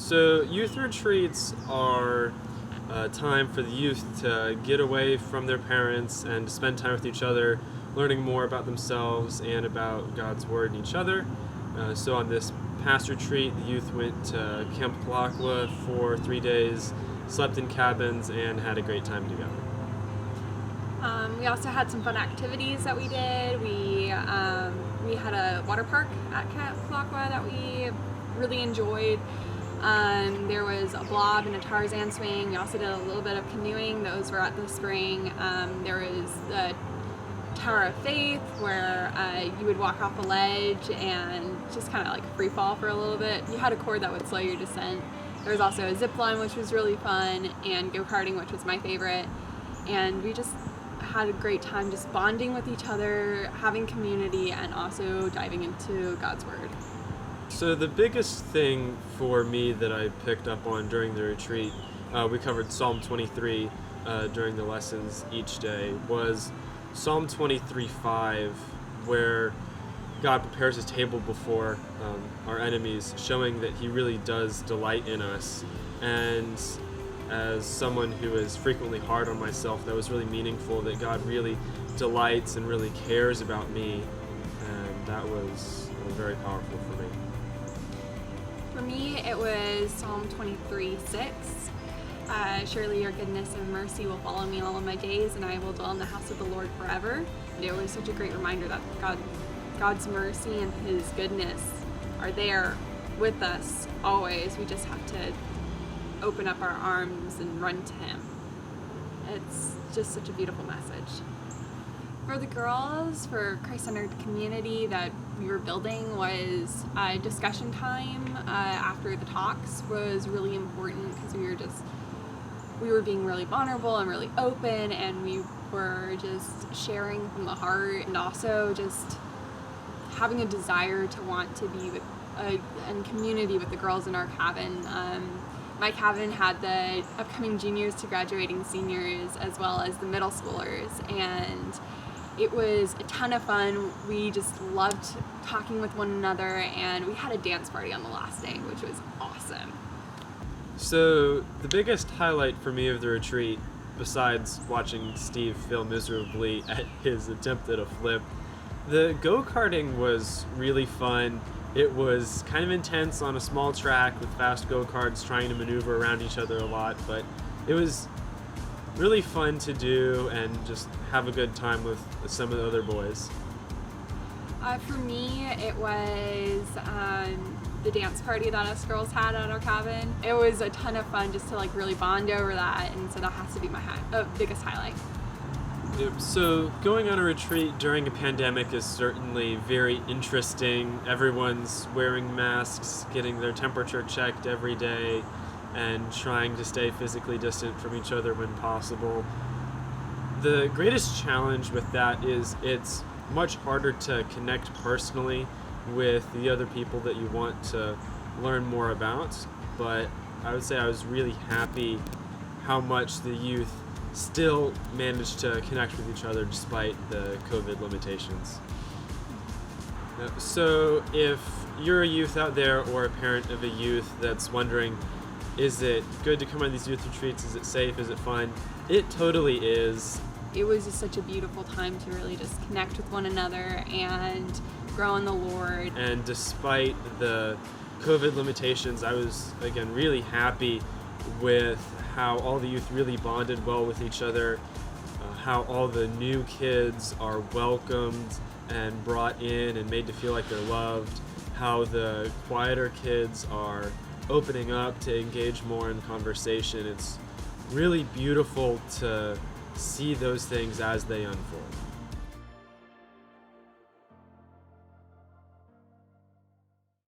So youth retreats are a time for the youth to get away from their parents and to spend time with each other, learning more about themselves and about God's Word and each other. So on this past retreat, the youth went to Camp Kalakwa for 3 days, slept in cabins, and had a great time together. We also had some fun activities that we did. We had a water park at Camp Kalakwa that we really enjoyed. There was a blob and a Tarzan swing. We also did a little bit of canoeing. Those were at the spring. There was the Tower of Faith where you would walk off a ledge and just kind of like free fall for a little bit. You had a cord that would slow your descent. There was also a zip line, which was really fun, and go-karting, which was my favorite. And we just had a great time just bonding with each other, having community, and also diving into God's Word. So the biggest thing for me that I picked up on during the retreat, we covered Psalm 23 during the lessons each day, was Psalm 23:5, where God prepares his table before our enemies, showing that he really does delight in us. And as someone who is frequently hard on myself, that was really meaningful, that God really delights and really cares about me, and that was very powerful for me. For me, it was Psalm 23:6. Surely your goodness and mercy will follow me all of my days, and I will dwell in the house of the Lord forever. It was such a great reminder that God's mercy and his goodness are there with us always. We just have to open up our arms and run to him. It's just such a beautiful message. For the girls, for Christ-centered community that we were building, was discussion time after the talks was really important, because we were being really vulnerable and really open, and we were just sharing from the heart, and also just having a desire to want to be in community with the girls in our cabin. My cabin had the upcoming juniors to graduating seniors, as well as the middle schoolers, and it was a ton of fun. We just loved talking with one another, and we had a dance party on the last day, which was awesome. So the biggest highlight for me of the retreat, besides watching Steve fail miserably at his attempt at a flip, the go-karting was really fun. It was kind of intense on a small track with fast go-karts trying to maneuver around each other a lot, but it was really fun to do and just have a good time with some of the other boys. For me, it was the dance party that us girls had at our cabin. It was a ton of fun just to really bond over that, and so that has to be my biggest highlight. So going on a retreat during a pandemic is certainly very interesting. Everyone's wearing masks, getting their temperature checked every day, and trying to stay physically distant from each other when possible. The greatest challenge with that is it's much harder to connect personally with the other people that you want to learn more about, but I would say I was really happy how much the youth still managed to connect with each other despite the COVID limitations. So if you're a youth out there or a parent of a youth that's wondering, is it good to come on these youth retreats? Is it safe? Is it fun? It totally is. It was just such a beautiful time to really just connect with one another and grow in the Lord. And despite the COVID limitations, I was, again, really happy with how all the youth really bonded well with each other, how all the new kids are welcomed and brought in and made to feel like they're loved, how the quieter kids are opening up to engage more in conversation. It's really beautiful to see those things as they unfold.